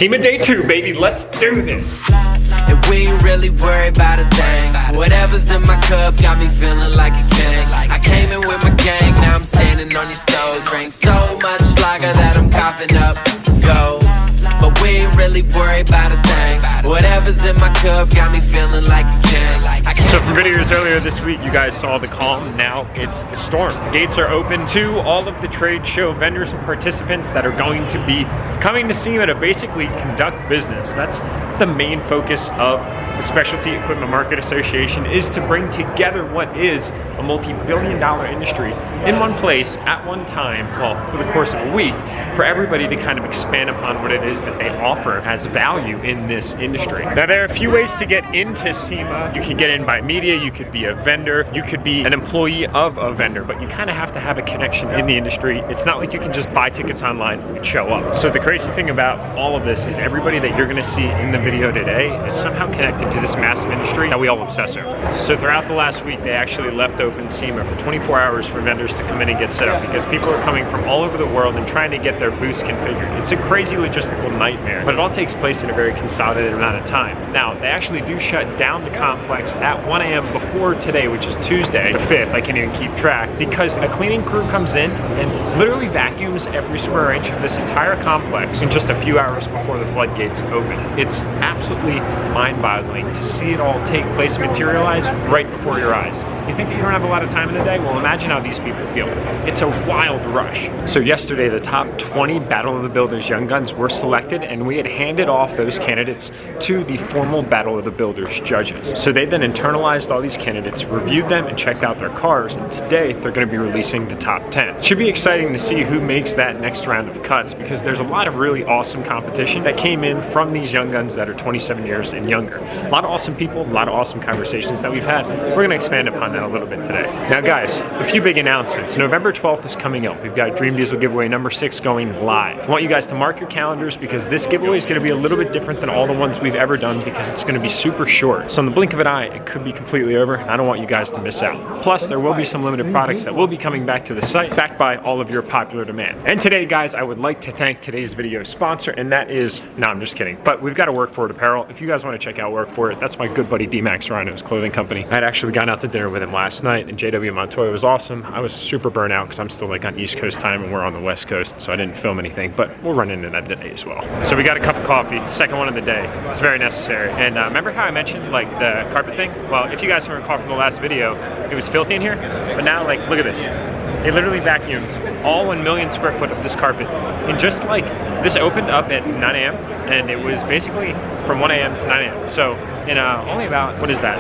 SEMA day 2, baby, let's do this. And we ain't really worried about a thing. Whatever's in my cup got me feeling like a king. I came in with my gang, now I'm standing on these stove. Drink so much lager that I'm coughing up gold. But we ain't really worried about a thing. Whatever's in my cup got me feeling like a king. So from videos earlier this week, you guys saw the calm. Now it's the storm. The gates are open to all of the trade show vendors and participants that are going to be coming to SEMA to basically conduct business. That's the main focus of the Specialty Equipment Market Association, is to bring together what is a multi-billion-dollar industry in one place at one time, well, for the course of a week, for everybody to kind of expand upon what it is that they offer as value in this industry. Now, there are a few ways to get into SEMA. You can get in by media, you could be a vendor, you could be an employee of a vendor, but you kind of have to have a connection in the industry. It's not like you can just buy tickets online and show up. So the crazy thing about all of this is everybody that you're gonna see in the video today is somehow connected to this massive industry that we all obsess over. So throughout the last week, they actually left open SEMA for 24 hours for vendors to come in and get set up, because people are coming from all over the world and trying to get their booths configured. It's a crazy logistical nightmare, but it all takes place in a very consolidated amount of time. Now, they actually do shut down the complex at 1 a.m. before today, which is Tuesday, the 5th, I can't even keep track, because a cleaning crew comes in and literally vacuums every square inch of this entire complex in just a few hours before the floodgates open. It's absolutely mind-boggling to see it all take place, materialize right before your eyes. You think that you don't have a lot of time in the day? Well, imagine how these people feel. It's a wild rush. So yesterday, the top 20 Battle of the Builders Young Guns were selected, and we had handed off those candidates to the formal Battle of the Builders judges. So they then internalized all these candidates, reviewed them, and checked out their cars, and today they're going to be releasing the top 10. It should be exciting to see who makes that next round of cuts, because there's a lot of really awesome competition that came in from these young guns that are 27 years and younger. A lot of awesome people, a lot of awesome conversations that we've had. We're going to expand upon that a little bit today. Now guys, a few big announcements. November 12th is coming up. We've got Dream Diesel giveaway number 6 going live. I want you guys to mark your calendars, because this giveaway is going to be a little bit different than all the ones we've ever done, because it's going to be super short. So in the blink of an eye, it could be completely over. I don't want you guys to miss out. Plus, there will be some limited products that will be coming back to the site, backed by all of your popular demand. And today, guys, I would like to thank today's video sponsor, and that is, no, I'm just kidding, but we've got a Work For It apparel. If you guys want to check out Work For It, that's my good buddy D-Max Rhino's clothing company. I had actually gone out to dinner with him last night, and JW Montoya was awesome. I was super burnt out because I'm still like on East Coast time and we're on the West Coast, so I didn't film anything, but we'll run into that today as well. So we got a cup of coffee, second one of the day. It's very necessary. And remember how I mentioned like the carpet thing? Well, if you guys don't recall from the last video, it was filthy in here, but now like, look at this. They literally vacuumed all 1 million square foot of this carpet. And just like, this opened up at 9 a.m. and it was basically from 1 a.m. to 9 a.m. So in only about, what is that?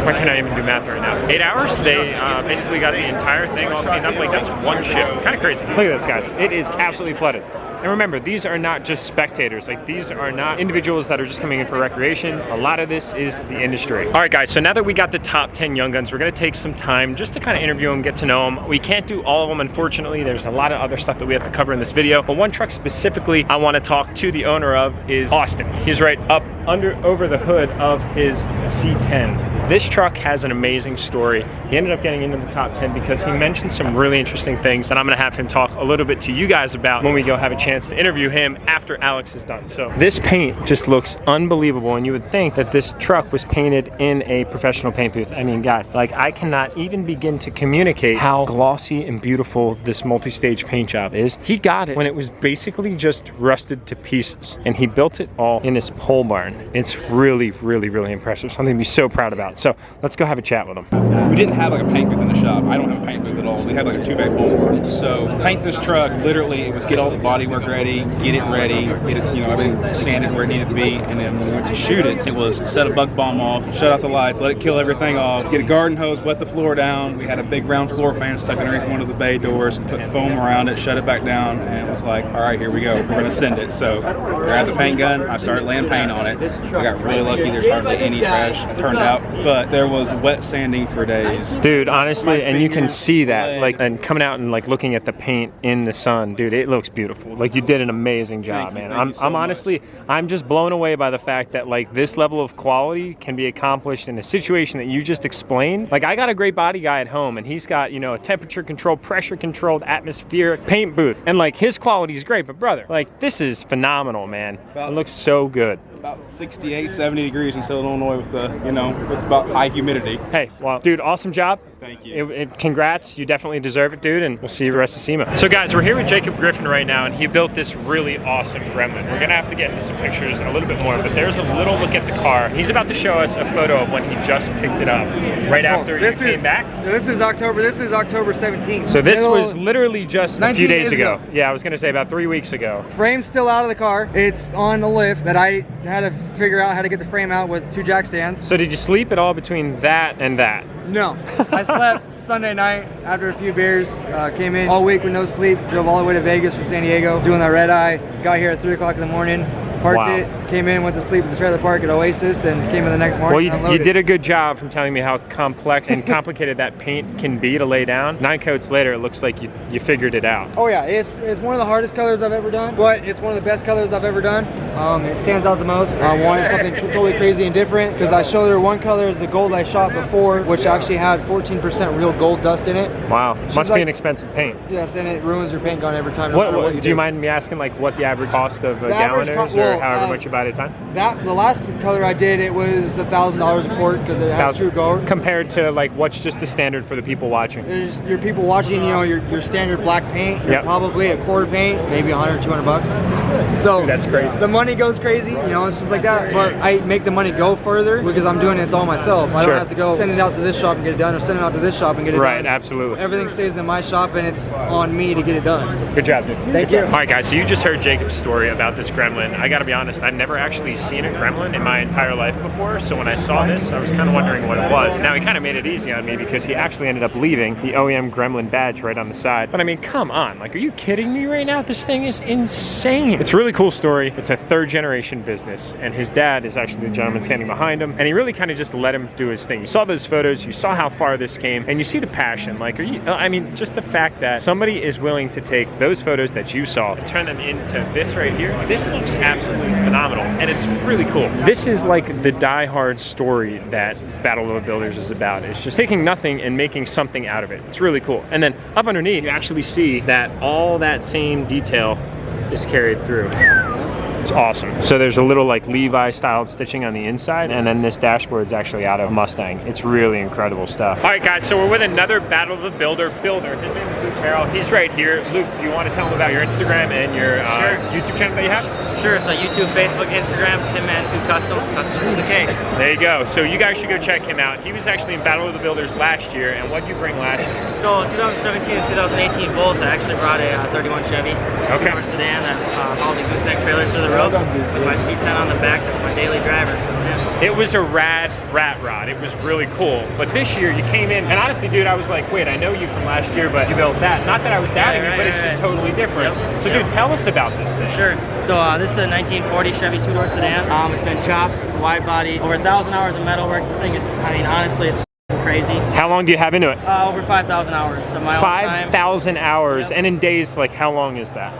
Why can't I even do math right now? 8 hours, they basically got the entire thing all cleaned up. Like, that's one shift. Kind of crazy. Look at this, guys. It is absolutely flooded. And remember, these are not just spectators. Like, these are not individuals that are just coming in for recreation. A lot of this is the industry. All right, guys, so now that we got the top 10 young guns, we're gonna take some time just to kind of interview them, get to know them. We can't do all of them, unfortunately. There's a lot of other stuff that we have to cover in this video. But one truck specifically I wanna talk to the owner of is Austin. He's right up over the hood of his C10. This truck has an amazing story. He ended up getting into the top 10 because he mentioned some really interesting things, and I'm gonna have him talk a little bit to you guys about when we go have a chance to interview him after Alex is done. So this paint just looks unbelievable, and you would think that this truck was painted in a professional paint booth. I mean, guys, like, I cannot even begin to communicate how glossy and beautiful this multi-stage paint job is. He got it when it was basically just rusted to pieces, and he built it all in his pole barn. It's really, really, really impressive. Something to be so proud about. So let's go have a chat with him. We didn't have like a paint booth in the shop. I don't have a paint booth at all. We had like a 2-bay pole. So to paint this truck, literally it was get all the bodywork ready, get it ready, get it, you know, everything sanded where it needed to be, and then when we went to shoot it, it was set a bug bomb off, shut out the lights, let it kill everything off, get a garden hose, wet the floor down. We had a big round floor fan stuck underneath one of the bay doors, put foam around it, shut it back down, and it was like, all right, here we go. We're gonna send it. So grabbed the paint gun, I started laying paint on it. I got really lucky. There's hardly any trash turned out, but there was wet sanding for days. Dude, honestly, and you can see that, like, and coming out and like looking at the paint in the sun, dude, it looks beautiful. Like, Like, you did an amazing job, man. I'm honestly, I'm just blown away by the fact that like this level of quality can be accomplished in a situation that you just explained. Like, I got a great body guy at home, and he's got, you know, a temperature controlled, pressure controlled, atmospheric paint booth, and like his quality is great. But brother, like, this is phenomenal, man. It looks so good. About 68, 70 degrees in Southern Illinois with the, you know, with about high humidity. Hey, well, dude, awesome job. Thank you. Congrats, you definitely deserve it, dude, and we'll see you the rest of SEMA. So guys, we're here with Jacob Griffin right now, and he built this really awesome gremlin. We're gonna have to get into some pictures a little bit more, but there's a little look at the car. He's about to show us a photo of when he just picked it up, right after you came back. This is October 17th. So this was literally just a few days ago. Yeah, I was gonna say about 3 weeks ago. Frame's still out of the car. It's on the lift that I had to figure out how to get the frame out with 2 jack stands. So did you sleep at all between that and that? No. I slept Sunday night after a few beers, came in all week with no sleep, drove all the way to Vegas from San Diego, doing that red eye, got here at 3 o'clock in the morning, parked it, came in, went to sleep at the trailer park at Oasis, and came in the next morning. Well, you did a good job from telling me how complex and complicated that paint can be to lay down. 9 coats later, it looks like you figured it out. Oh yeah, it's one of the hardest colors I've ever done, but it's one of the best colors I've ever done. It stands out the most. I wanted something totally crazy and different, because I showed her one color is the gold I shot before, which actually had 14% real gold dust in it. Wow, must be an expensive paint. Yes, and it ruins your paint gun every time. What do you mind me asking, like, what the average cost of a gallon is, or however much you buy at a time? The last color I did, it was $1,000 a quart, because it has true gold. Compared to like what's just the standard for the people watching? There's your people watching, you know, your standard black paint, probably a quart paint, maybe 100, 200 bucks. So dude, that's crazy. The money goes crazy, you know, it's just like that. But I make the money go further because I'm doing it all myself. I don't have to go send it out to this shop and get it done, or send it out to this shop and get it done. Right, absolutely. Everything stays in my shop, and it's on me to get it done. Good job, dude. Thank you. All right, guys, so you just heard Jacob's story about this gremlin. I gotta be honest, I've never actually seen a gremlin in my entire life before, so when I saw this, I was kind of wondering what it was. Now, he kind of made it easy on me because he actually ended up leaving the OEM gremlin badge right on the side. But I mean, come on, like, are you kidding me right now? This thing is insane. It's a really cool story. It's a 3rd generation business, and his dad is actually the gentleman standing behind him, and he really kind of just let him do his thing. You saw those photos, you saw how far this came, and you see the passion. Like, I mean, just the fact that somebody is willing to take those photos that you saw and turn them into this right here, this looks absolutely phenomenal, and it's really cool. This is like the die-hard story that Battle of the Builders is about. It's just taking nothing and making something out of it. It's really cool. And then up underneath, you actually see that all that same detail is carried through. It's awesome. So there's a little like Levi styled stitching on the inside, and then this dashboard is actually out of Mustang. It's really incredible stuff. All right, guys, so we're with another Battle of the Builder builder. His name is Luke Harrell. He's right here. Luke, do you want to tell him about your Instagram and your YouTube channel that you have? Sure, so YouTube, Facebook, Instagram, TimMan2 Customs, Customs with a K. There you go. So you guys should go check him out. He was actually in Battle of the Builders last year, and what did you bring last year? So 2017 and 2018 both, I actually brought a 31 Chevy, 2-door sedan that hauled a gooseneck trailer to the roof with my C10 on the back. That's my daily driver. So, yeah. It was a rad rat rod. It was really cool. But this year you came in, and honestly, dude, I was like, wait, I know you from last year, but you built that. Not that I was doubting you, but it's just totally different. Yep. So, dude, tell us about this thing. Sure. So this is a 1940 Chevy 2-door sedan. It's been chopped, wide body, over 1,000 hours of metal work. The thing is, I mean, honestly, it's crazy. How long do you have into it? Over 5,000 hours. So my 5,000 hours, Yep. and in days, like, how long is that?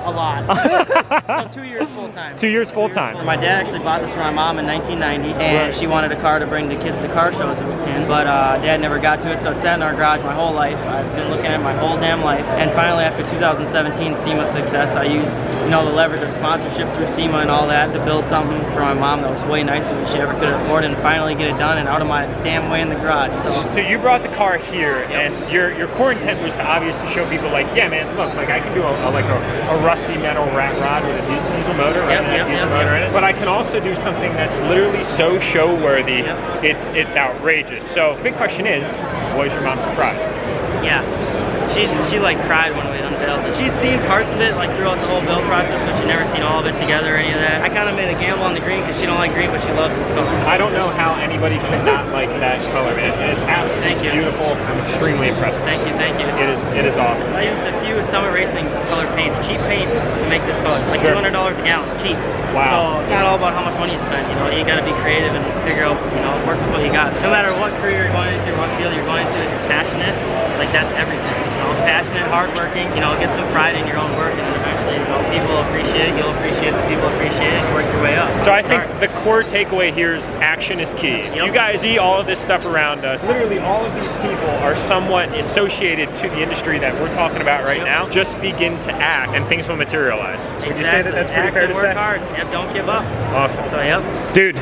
A lot. So 2 years full time. 2 years full time. My dad actually bought this for my mom in 1990, and she wanted a car to bring the kids to car shows in, but Dad never got to it, so it sat in our garage my whole life. I've been looking at it my whole damn life, and finally after 2017 SEMA success, I used, you know, the leverage of sponsorship through SEMA and all that to build something for my mom that was way nicer than she ever could afford, and finally get it done and out of my damn way in the garage. So you brought the car here, and your core intent was to obviously show people, like, yeah, man, look, like, I can do a rusty metal rat rod with a diesel motor, right? Motor in it. But I can also do something that's literally so show worthy. It's outrageous. So the big question is, was your mom surprised? Yeah. She like cried when we unveiled it. She's seen parts of it like throughout the whole build process, but she's never seen all of it together or any of that. I kind of made a gamble on the green because she don't like green, but she loves this color. I don't know how anybody could not like that color, man. It is absolutely beautiful. I'm extremely impressed. Thank you, thank you. It is awesome. I used a few Summit Racing color paints, cheap paint, to make this color. Like $200 a gallon, cheap. Wow. So it's not all about how much money you spend. You know, you got to be creative and figure out, you know, work with what you got. No matter what career you're going into, what field you're going into, if you're passionate, like that's everything. You know, passionate, hardworking, you know, get some pride in your own work, and then eventually, you know, people appreciate it, you'll appreciate it, people appreciate it, and work your way up. So I think the core takeaway here is action is key. Yep. You guys see all of this stuff around us. Literally all of these people are somewhat associated to the industry that we're talking about right now. Just begin to act and things will materialize. Would you say that that's pretty fair to say? Work hard. Yep, don't give up. Awesome. So, yep. Dude,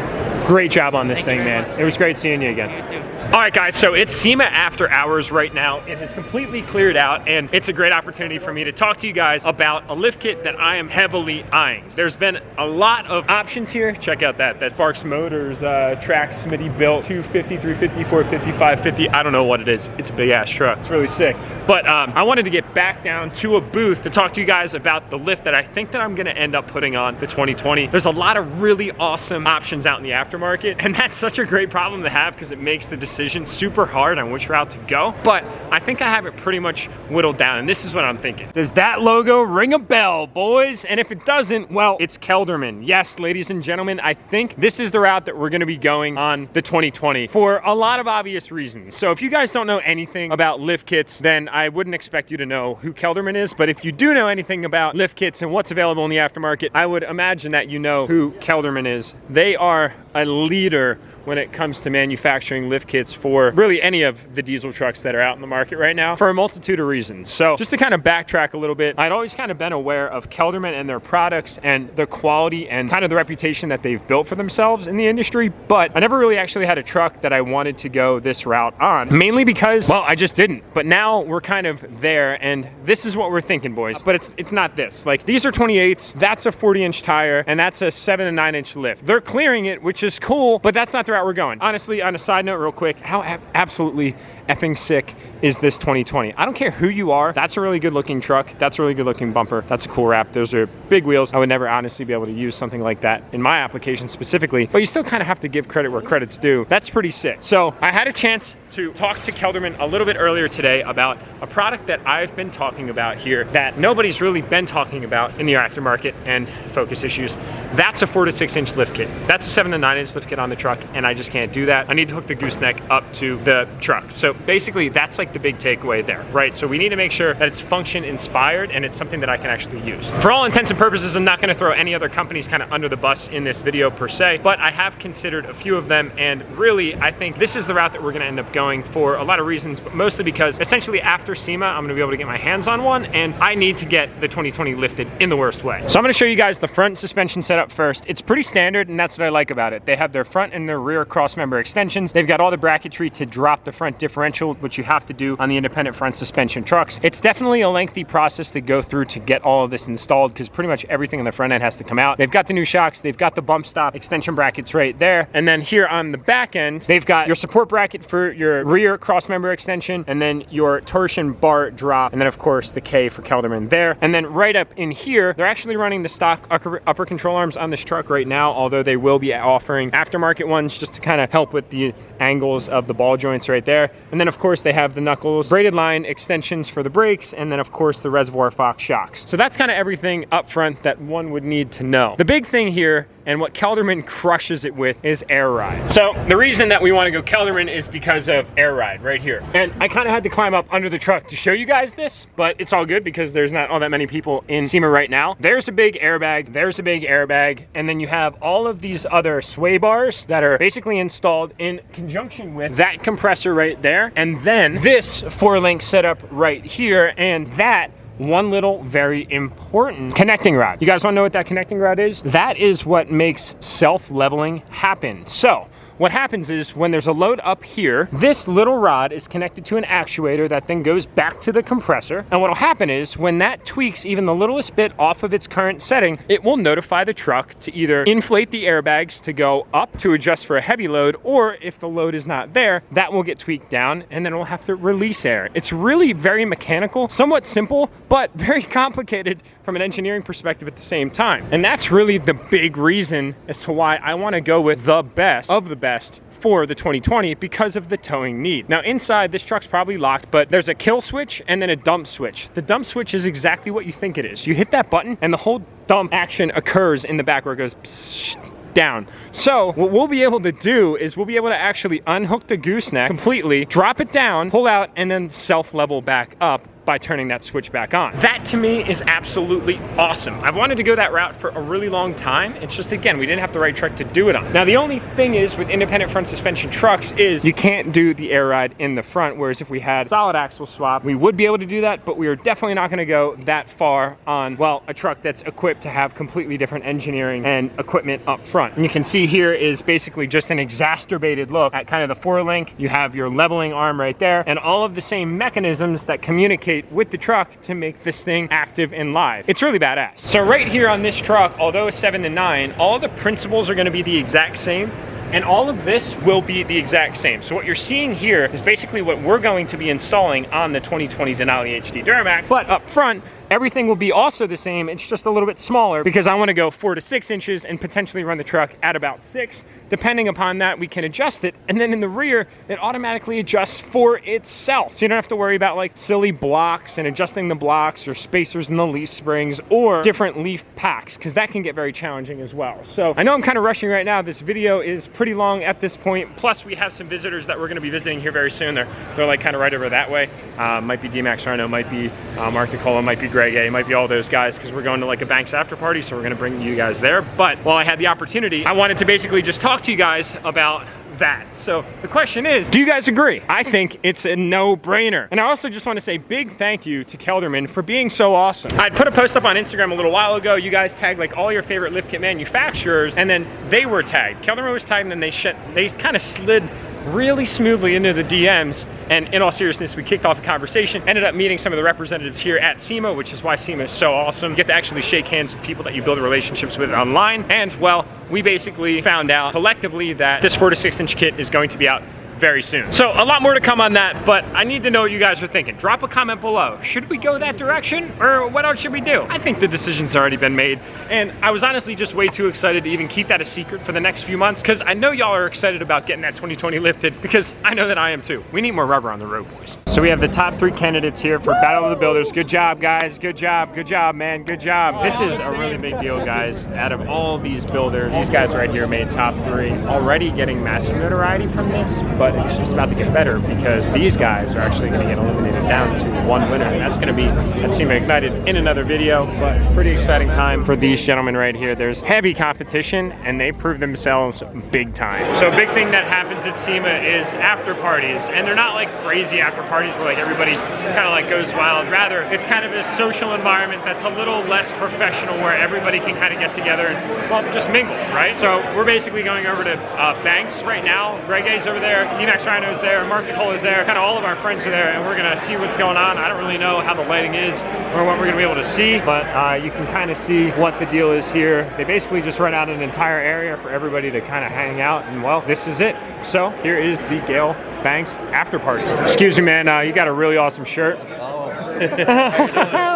great job on this Thank thing, you very man. much. It was great seeing you again. You too. All right, guys, so it's SEMA after hours right now. It has completely cleared out, and it's a great opportunity for me to talk to you guys about a lift kit that I am heavily eyeing. There's been a lot of options here. Check out that. That's Sparks Motors, track Smitty built, 250, 350, 450, 550. I don't know what it is. It's a big ass truck. It's really sick. But I wanted to get back down to a booth to talk to you guys about the lift that I think that I'm gonna end up putting on the 2020. There's a lot of really awesome options out in the aftermarket, and that's such a great problem to have because it makes the decision super hard on which route to go. But I think I have it pretty much whittled down, and this is what I'm thinking. Does that logo ring a bell, boys? And if it doesn't, well, it's Kelderman. Yes, ladies and gentlemen, I think this is the route that we're gonna be going on the 2020 for a lot of obvious reasons. So if you guys don't know anything about lift kits, then I wouldn't expect you to know who Kelderman is. But if you do know anything about lift kits and what's available in the aftermarket, I would imagine that you know who Kelderman is. They are a leader when it comes to manufacturing lift kits for really any of the diesel trucks that are out in the market right now for a multitude of reasons. So just to kind of backtrack a little bit, I'd always kind of been aware of Kelderman and their products and the quality and kind of the reputation that they've built for themselves in the industry, but I never really actually had a truck that I wanted to go this route on, mainly because, well, I just didn't. But now we're kind of there, and this is what we're thinking, boys. But it's not this. Like, these are 28s, that's a 40-inch tire, and that's a 7 and 9-inch lift. They're clearing it, which is cool, but that's not the route we're going. Honestly, on a side note real quick, how absolutely effing sick is this 2020? I don't care who you are. That's a really good looking truck. That's a really good looking bumper. That's a cool wrap. Those are big wheels. I would never honestly be able to use something like that in my application specifically, but you still kind of have to give credit where credit's due. That's pretty sick. So I had a chance to talk to Kelderman a little bit earlier today about a product that I've been talking about here that nobody's really been talking about in the aftermarket and focus issues. That's a 4 to 6 inch lift kit. That's a 7 to 9 inch lift kit on the truck, and I just can't do that. I need to hook the gooseneck up to the truck. So basically that's like the big takeaway there, right? So we need to make sure that it's function inspired and it's something that I can actually use. For all intents and purposes, I'm not gonna throw any other companies kind of under the bus in this video per se, but I have considered a few of them, and really I think this is the route that we're gonna end up going for a lot of reasons, but mostly because essentially after SEMA, I'm gonna be able to get my hands on one, and I need to get the 2020 lifted in the worst way. So I'm gonna show you guys the front suspension setup first. It's pretty standard, and that's what I like about it. They have their front and their rear cross member extensions. They've got all the bracketry to drop the front differential, which you have to do on the independent front suspension trucks. It's definitely a lengthy process to go through to get all of this installed because pretty much everything on the front end has to come out. They've got the new shocks, they've got the bump stop extension brackets right there, and then here on the back end, they've got your support bracket for your rear cross member extension, and then your torsion bar drop, and then of course the K for Kelderman there. And then right up in here, they're actually running the stock upper control arms on this truck right now, although they will be offering aftermarket ones just to kind of help with the angles of the ball joints right there. And then of course they have the knuckles, braided line extensions for the brakes, and then of course the reservoir fox shocks. So that's kind of everything up front that one would need to know. The big thing here, and what Kelderman crushes it with, is air ride. So the reason that we want to go Kelderman is because of air ride right here. And I kind of had to climb up under the truck to show you guys this, but it's all good because there's not all that many people in SEMA right now. There's a big airbag, there's a big airbag, and then you have all of these other sway bars that are basically installed in conjunction with that compressor right there, and then this 4-link setup right here, and that one little very important connecting rod. You guys want to know what that connecting rod is? That is what makes self-leveling happen. So what happens is when there's a load up here, this little rod is connected to an actuator that then goes back to the compressor. And what'll happen is when that tweaks even the littlest bit off of its current setting, it will notify the truck to either inflate the airbags to go up to adjust for a heavy load, or if the load is not there, that will get tweaked down and then we'll have to release air. It's really very mechanical, somewhat simple, but very complicated from an engineering perspective at the same time. And that's really the big reason as to why I want to go with the best of the best for the 2020 because of the towing need. Now inside, this truck's probably locked, but there's a kill switch and then a dump switch. The dump switch is exactly what you think it is. You hit that button and the whole dump action occurs in the back where it goes psst, down. So what we'll be able to do is we'll be able to actually unhook the gooseneck completely, drop it down, pull out, and then self-level back up by turning that switch back on. That to me is absolutely awesome. I've wanted to go that route for a really long time. It's just, again, we didn't have the right truck to do it on. Now, the only thing is with independent front suspension trucks is you can't do the air ride in the front, whereas if we had solid axle swap, we would be able to do that, but we are definitely not gonna go that far on, well, a truck that's equipped to have completely different engineering and equipment up front. And you can see here is basically just an exacerbated look at kind of the 4-link. You have your leveling arm right there, and all of the same mechanisms that communicate with the truck to make this thing active and live. It's really badass. So right here on this truck, although it's 7 to 9, all the principles are gonna be the exact same, and all of this will be the exact same. So what you're seeing here is basically what we're going to be installing on the 2020 Denali HD Duramax, but up front, everything will be also the same. It's just a little bit smaller because I want to go 4 to 6 inches and potentially run the truck at about 6. Depending upon that, we can adjust it. And then in the rear, it automatically adjusts for itself. So you don't have to worry about like silly blocks and adjusting the blocks or spacers in the leaf springs or different leaf packs, because that can get very challenging as well. So I know I'm kind of rushing right now. This video is pretty long at this point. Plus we have some visitors that we're going to be visiting here very soon. They're like kind of right over that way. Might be DMAX Rhino, might be Mark DeCola, might be Greg A, might be all those guys, because we're going to like a Banks after party, so we're going to bring you guys there. But while I had the opportunity, I wanted to basically just talk to you guys about that. So the question is, do you guys agree? I think it's a no-brainer. And I also just want to say big thank you to Kelderman for being so awesome. I'd put a post up on Instagram a little while ago. You guys tagged like all your favorite lift kit manufacturers, and then they were tagged. Kelderman was tagged, and then they kind of slid really smoothly into the DMs. And in all seriousness, we kicked off a conversation, ended up meeting some of the representatives here at SEMA, which is why SEMA is so awesome. You get to actually shake hands with people that you build relationships with online. And well, we basically found out collectively that this 4 to 6 inch kit is going to be out very soon. So a lot more to come on that, but I need to know what you guys are thinking. Drop a comment below. Should we go that direction, or what else should we do? I think the decision's already been made, and I was honestly just way too excited to even keep that a secret for the next few months, because I know y'all are excited about getting that 2020 lifted, because I know that I am too. We need more rubber on the road, boys. So we have the top 3 candidates here for Battle of the Builders. Good job, guys. Good job, man. Good job. This is a really big deal, guys. Out of all these builders, these guys right here made top 3. Already getting massive notoriety from this, but it's just about to get better, because these guys are actually going to get eliminated down to 1 winner, and that's going to be at SEMA Ignited in another video. But pretty exciting time for these gentlemen right here. There's heavy competition, and they prove themselves big time. So a big thing that happens at SEMA is after parties, and they're not like crazy after parties where like everybody kind of like goes wild. Rather, it's kind of a social environment that's a little less professional, where everybody can kind of get together and, well, just mingle, right? So we're basically going over to Banks right now. Greg A's over there, DMAX Rhino's there, Mark DeCola's there, kind of all of our friends are there, and we're gonna see what's going on. I don't really know how the lighting is or what we're gonna be able to see, but you can kind of see what the deal is here. They basically just run out an entire area for everybody to kind of hang out, and well, this is it. So here is the Gale Banks after party. Excuse me, man, you got a really awesome shirt.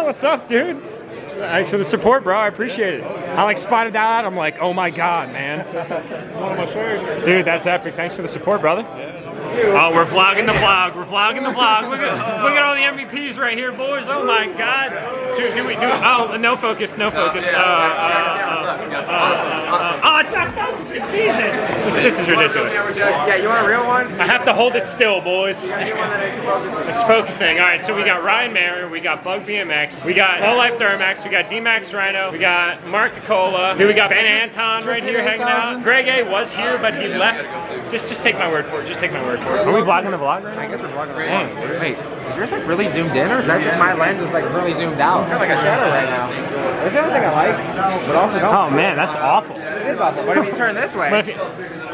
What's up, dude? Thanks for the support, bro. I appreciate it. I like spotted that out. I'm like, oh my god, man. It's one of my shirts. Dude, that's epic. Thanks for the support, brother. Oh, we're vlogging the vlog. We're vlogging the vlog. Look at all the MVPs right here, boys. Oh my god. Do we? Oh, no focus. No focus. Oh, it's not focusing. Jesus. This is ridiculous. Yeah, you want a real one? I have to hold it still, boys. It's focusing. All right, so we got Ryan Mayer, we got Bug BMX, we got Whole Life Duramax, we got DMAX Rhino, we got Mark DeCola, then we got Ben Anton right here hanging out. Greg A was here, but he left. Just take my word for it. Just take my word for it. Are we vlogging the vlog right now? I guess we're vlogging right now. Wait, is yours like really zoomed in, or is that just my lens is like really zoomed out? I feel like a shadow right now. That's the other thing I like, but also don't. Oh man, that's awful. It is awful. What if you turn this way?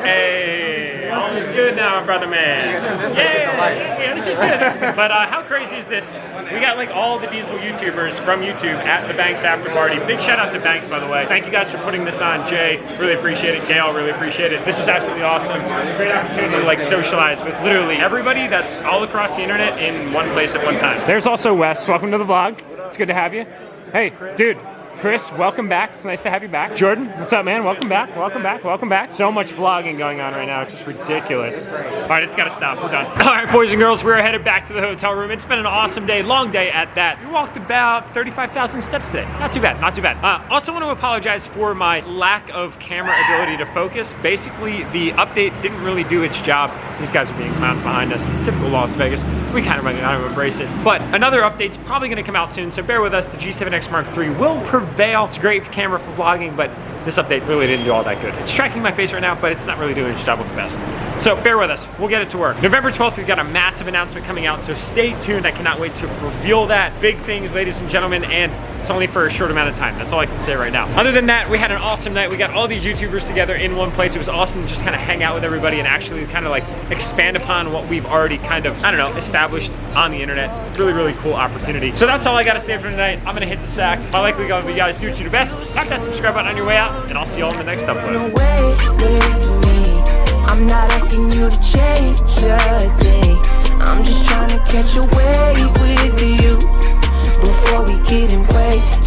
Hey, all is good now, brother man. Yeah, this is good. But how crazy is this? We got like all the diesel YouTubers from YouTube at the Banks after party. Big shout out to Banks, by the way. Thank you guys for putting this on. Jay, really appreciate it. Gail, really appreciate it. This was absolutely awesome. Great opportunity to like socialize with literally everybody that's all across the internet in one place at one time. There's also Wes. Welcome to the vlog. It's good to have you. Hey, dude. Chris, welcome back. It's nice to have you back. Jordan, what's up, man? Welcome back. Welcome back. Welcome back. So much vlogging going on right now. It's just ridiculous. All right, it's got to stop. We're done. All right, boys and girls, we're headed back to the hotel room. It's been an awesome day, long day at that. We walked about 35,000 steps today. Not too bad. Not too bad. Also want to apologize for my lack of camera ability to focus. Basically, the update didn't really do its job. These guys are being clowns behind us. Typical Las Vegas. we kind of embrace it. But another update's probably gonna come out soon, so bear with us. The G7X Mark III will prevail. It's a great camera for vlogging, but this update really didn't do all that good. It's tracking my face right now, but it's not really doing its job with the best. So bear with us, we'll get it to work. November 12th, we've got a massive announcement coming out, so stay tuned. I cannot wait to reveal that. Big things, ladies and gentlemen, and it's only for a short amount of time. That's all I can say right now. Other than that, we had an awesome night. We got all these YouTubers together in one place. It was awesome to just kind of hang out with everybody and actually kind of like expand upon what we've already kind of, I don't know, established on the internet. Really, really cool opportunity. So that's all I gotta say for tonight. I'm gonna hit the sack. My likely goal will be, guys, do what you do best. Tap that subscribe button on your way out, and I'll see you all in the next upload. I'm not asking you to change a thing. I'm just trying to catch a wave with you before we get in way.